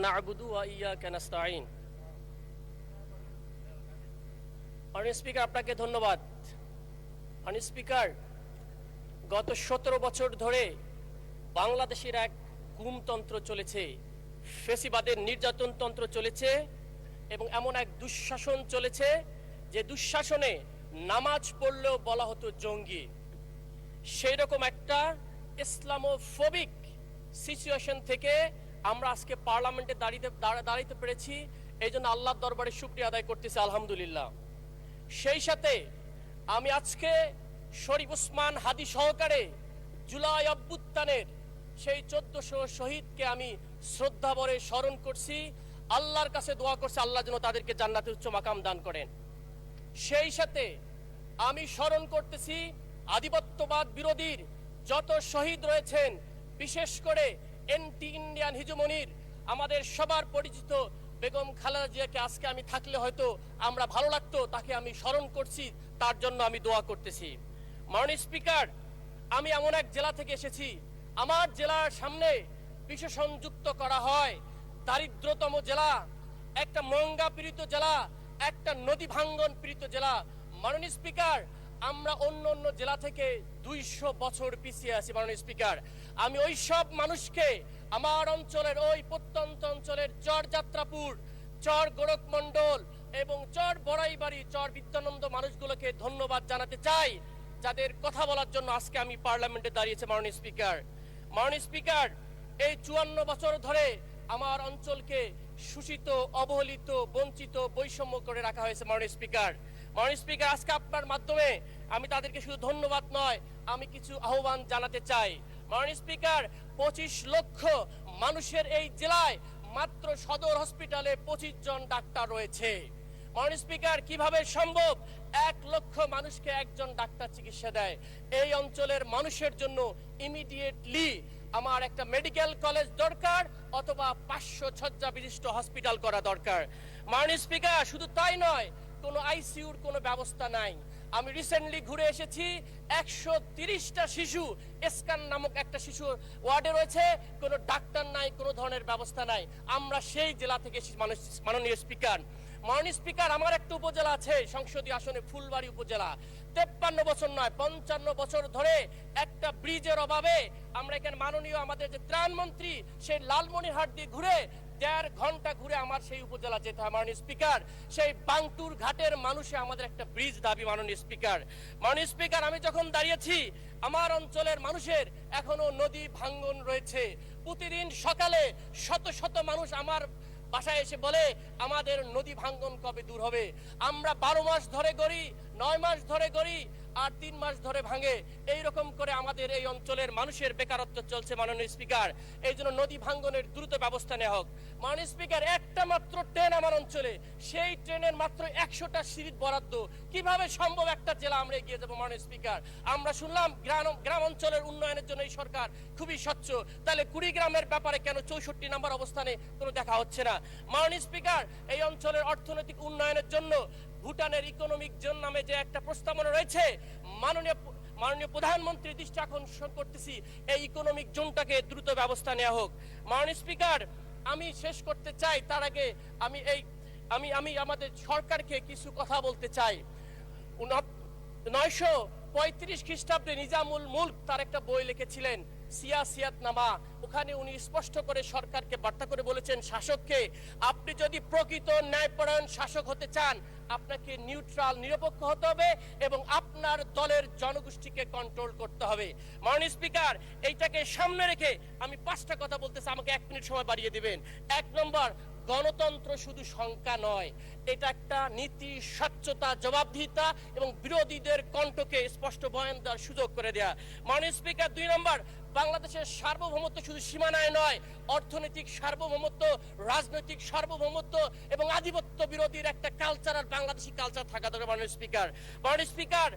না'বুদু ওয়া ইয়্যাকা নাস্তাঈন। মাননীয় স্পিকার, আপনাকে ধন্যবাদ। মাননীয় স্পিকার, গত 17 বছর ধরে বাংলাদেশের এক গুমতন্ত্র চলেছে, ফেসিবাদের নির্যাতনতন্ত্র চলেছে এবং এমন এক দুঃশাসন চলেছে যে দুঃশাসনে নামাজ পড়লেও বলা হতো জঙ্গি। সেই রকম একটা ইসলামোফোবিক সিচুয়েশন থেকে আমরা আজকে পার্লামেন্টে দাঁড়াইতে পেরেছি। এই জন্য আল্লাহর দরবারে শুকরিয়া আদায় করতেছি, আলহামদুলিল্লাহ। সেই সাথে আমি আজকে শরীফ ওসমান হাদি সহকারে জুলাই অভ্যুত্থানের সেই 1400 শহীদকে আমি শ্রদ্ধা ভরে স্মরণ করছি। আল্লাহর কাছে দোয়া করছি আল্লাহ যেন তাদেরকে জান্নাতের উচ্চ মাকাম দান করেন। সেই সাথে আমি স্মরণ করতেছি আধিপত্যবাদ বিরোধীর যত শহীদ রয়েছেন, বিশেষ করে এন্টি ইন্ডিয়ান হিজুমনির আমাদের সবার পরিচিত বেগম খালেদা জিয়াকে আজকে আমি থাকলে হয়তো আমরা ভালো লাগতো, তাকে আমি স্মরণ করছি, তার জন্য আমি দোয়া করতেছি। মাননীয় স্পিকার, আমি এমন এক জেলা থেকে এসেছি, আমার জেলার সামনে বিশেষণ যুক্ত করা হয় দারিদ্রতম জেলা, একটা মঙ্গা পীড়িত জেলা, একটা নদী ভাঙ্গন পীড়িত জেলা। মাননীয় স্পিকার, আমরা অন্য অন্য জেলা থেকে 200 বছর পিছিয়ে আছি। মাননীয় স্পিকার, আমি ওই সব মানুষকে, আমার অঞ্চলের ওই প্রত্যন্ত অঞ্চলের চর যাত্রাপুর, চর গোরখমন্ডল এবং চর বড়াইবাড়ি, চর বিদ্যানন্দ মানুষগুলোকে ধন্যবাদ জানাতে চাই, যাদের কথা বলার জন্য আজকে আমি পার্লামেন্টে দাঁড়িয়েছি। মাননীয় স্পিকার, মাননীয় স্পিকার, এই 54 বছর ধরে আমার অঞ্চলকে শোষিত, অবহেলিত, বঞ্চিত, বৈষম্য করে রাখা হয়েছে। মাননীয় স্পিকার, মাননীয় স্পিকার, আজকে আপনার মাধ্যমে আমি তাদেরকে শুধু ধন্যবাদ নয়, আমি কিছু আহ্বান জানাতে চাই। মাননীয় স্পিকার, 25 লক্ষ মানুষের এই জেলায় মাত্র সদর হসপিটালে 25 জন ডাক্তার রয়েছে। মাননীয় স্পিকার, কিভাবে সম্ভব 1 লক্ষ মানুষকে একজন ডাক্তার চিকিৎসা দেয়? এই অঞ্চলের মানুষের জন্য ইমিডিয়েটলি আমার একটা মেডিকেল কলেজ দরকার অথবা 500 শয্যা বিশিষ্ট হসপিটাল করা দরকার। মাননীয় স্পিকার, শুধু তাই নয়, কোনো আইসিইউর কোনো ব্যবস্থা নাই। আমি রিসেন্টলি ঘুরে এসেছি, 130টা শিশু স্ক্যান নামক একটা শিশু ওয়ার্ডে রয়েছে, কোনো ডাক্তার নাই, কোনো ধরনের ব্যবস্থা নাই। আমরা সেই জেলা থেকে মাননীয় স্পিকার, মাননীয় স্পিকার, আমার একটা উপজেলা আছে সংসদীয় আসনে, ফুলবাড়ি উপজেলা। 53 বছর নয়, 55 বছর ধরে একটা ব্রিজের অভাবে আমরা এখানে মাননীয় আমাদের যে ত্রাণমন্ত্রী, সেই লালমনিরহাট দিয়ে ঘুরে 1.5 ঘন্টা ঘুরে আমার সেই উপজেলা যেতে হয়। মাননীয় স্পিকার, সেই বাংটুর ঘাটের মানুষে আমাদের একটা ব্রিজ দাবি। মাননীয় স্পিকার, মাননীয় স্পিকার, আমি যখন দাঁড়িয়েছি আমার অঞ্চলের মানুষের এখনো নদী ভাঙ্গন রয়েছে। প্রতিদিন সকালে শত শত মানুষ আমার বাসায় এসে বলে আমাদের নদী ভাঙ্গন কবে দূর হবে? আমরা 12 মাস ধরে গড়ি, 9 মাস ধরে গড়ি, আর 3 মাস ধরে ভাঙে। এইরকম করে আমাদের এই অঞ্চলের মানুষের বেকারত্ব চলছে। মাননীয় স্পিকার, এই জন্য নদী ভাঙ্গনের দ্রুত ব্যবস্থা নেওয়া হোক। মাননীয় স্পিকার, একটা মাত্র ট্রেন আমার অঞ্চলে, সেই ট্রেনের মাত্র 100টা সিট বরাদ্দ। কিভাবে সম্ভব একটা জেলা আমরা এগিয়ে যাবো? মাননীয় স্পিকার, আমরা শুনলাম গ্রাম অঞ্চলের উন্নয়নের জন্য এই সরকার খুবই স্বচ্ছ, তাহলে কুড়িগ্রামের ব্যাপারে কেন 64 নম্বর অবস্থানে কোনো দেখা হচ্ছে না? মাননীয় স্পিকার, এই অঞ্চলের অর্থনৈতিক উন্নয়নের জন্য ভুটানের ইকোনমিক জোন নামে যে একটা প্রস্তাবনা রয়েছে, মাননীয় প্রধানমন্ত্রী দৃষ্টি আকর্ষণ করতেছি, এই ইকোনমিক জোনটাকে দ্রুত ব্যবস্থা নেওয়া হোক। মাননীয় স্পিকার, আমি শেষ করতে চাই, তার আগে আমি আমাদের সরকারকে কিছু কথা বলতে চাই। 935 খ্রিস্টাব্দে নিজামুল মুলক তার একটা বই লিখেছিলেন, সিয়াসিয়াত নামা। ওখানে উনি স্পষ্ট করে সরকারকে বার্তা করে বলেছেন, শাসককে, আপনি যদি প্রকৃত ন্যায়পরায়ণ শাসক হতে চান, আপনাকে নিউট্রাল, নিরপেক্ষ হতে হবে এবং আপনার দলের জনগোষ্ঠীকে কন্ট্রোল করতে হবে। মাননীয় স্পিকার, এইটাকে সামনে রেখে আমি 5টা কথা বলতেছি, আমাকে 1 মিনিট সময় বাড়িয়ে দিবেন। 1 নম্বর, গণতন্ত্র শুধু সংখ্যা নয়, এটা একটা নীতি, স্বচ্ছতা, জবাবদিহিতা এবং বিরোধীদের কণ্ঠকে স্পষ্ট বয়ান দেওয়ার সুযোগ করে দেয়া। মাননীয় স্পিকার, 2 নম্বর, বাংলাদেশের সার্বভৌমত্ব শুধু সীমানায় নয়, অর্থনৈতিক সার্বভৌমত্ব, রাজনৈতিক সার্বভৌমত্ব এবং আধিপত্য বিরোধীর একটা কালচার, বাংলাদেশি কালচার থাকা দরকার। মাননীয় স্পিকার, মাননীয় স্পিকার,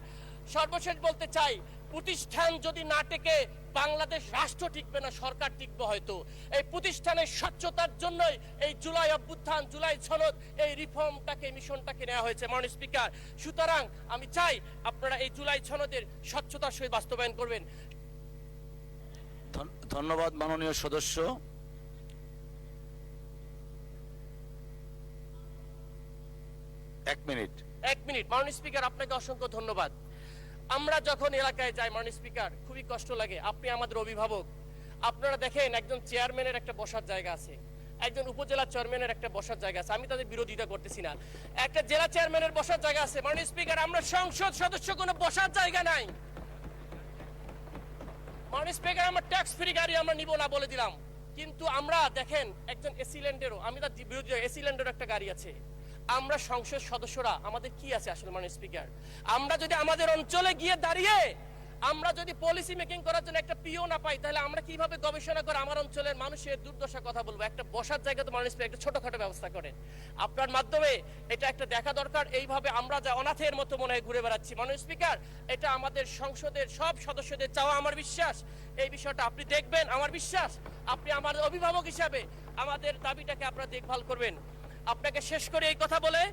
সর্বশেষ বলতে চাই, প্রতিষ্ঠান যদি না টেকে বাংলাদেশ রাষ্ট্র টিকবে না, সরকার টিকবে হয়তো। এই প্রতিষ্ঠানের স্বচ্ছতার জন্যই এই জুলাই অভ্যুত্থান, জুলাই সনদ, এই রিফর্মটাকে, মিশনটাকে নেওয়া হয়েছে। মাননীয় স্পিকার, সুতরাং আমি চাই আপনারা এই জুলাই সনদের স্বচ্ছতার সহিত বাস্তবায়ন করবেন। ধন্যবাদ মাননীয় সদস্য। 1 মিনিট। 1 মিনিট। মাননীয় স্পিকার, আপনাকে অসংখ্য ধন্যবাদ। আমরা যখন এলাকায় যাই মাননীয় স্পিকার, খুবই কষ্ট লাগে। আপনি আমাদের অভিভাবক। আপনারা দেখেন একজন চেয়ারম্যানের একটা বসার জায়গা আছে, একজন উপজেলা চেয়ারম্যানের একটা বসার জায়গা আছে। আমি তাদের বিরোধিতা করতেছি না। একটা জেলা চেয়ারম্যানের বসার জায়গা আছে। মাননীয় স্পিকার, আমরা সংসদ সদস্য কোনো বসার জায়গা নাই। মাননীয় স্পিকার, আমরা ট্যাক্স ফ্রি গাড়ি আমরা নিব না বলে দিলাম, কিন্তু আমরা দেখেন একজন এসিল্যান্ডেরও, আমি তার বিরোধী, এসিল্যান্ডেরও একটা গাড়ি আছে। আমরা সংসদ সদস্যরা আমাদের কি আছে আসলে মাননীয় স্পিকার? আমরা যদি আমাদের অঞ্চলে গিয়ে দাঁড়িয়ে আমরা যদি পলিসি মেকিং করার জন্য একটা পিও না পাই, তাহলে আমরা কিভাবে গবেষণা করে আমার অঞ্চলের মানুষের দুর্দশা কথা বলবো? একটা বসার জায়গা তো মাননীয় স্পিকার একটা ছোটখাটো ব্যবস্থা করেন। আপনার মাধ্যমে এটা একটা দেখা দরকার। এইভাবে আমরা যা অনাথের মতো মনে হয় ঘুরে বেড়াচ্ছি মাননীয় স্পিকার, এটা আমাদের সংসদের সব সদস্যদের চাওয়া। আমার বিশ্বাস এই বিষয়টা আপনি দেখবেন। আমার বিশ্বাস আপনি আমার অভিভাবক হিসাবে আমাদের দাবিটাকে আপনারা দেখভাল করবেন। আপনাকে শেষ করে এই কথা বলে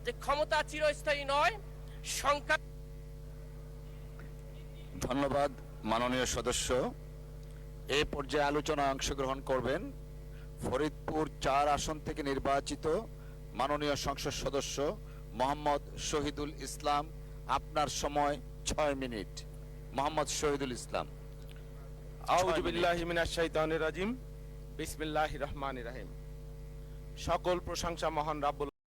যে ক্ষমতা চিরস্থায়ী নয়, সংখ্যা। ধন্যবাদ মাননীয় সদস্য। এই পর্যায়ে আলোচনায় অংশগ্রহণ করবেন ফরিদপুর 4 আসন থেকে নির্বাচিত মাননীয় সংসদ সদস্য মোহাম্মদ শহীদুল ইসলাম। আপনার সময় 6 মিনিট। মোহাম্মদ শহীদুল ইসলাম। আউযু বিল্লাহি মিনাশ শাইতানির রাজিম। বিসমিল্লাহির রহমানির রহিম। সকল প্রশংসা মহান রাব্বুল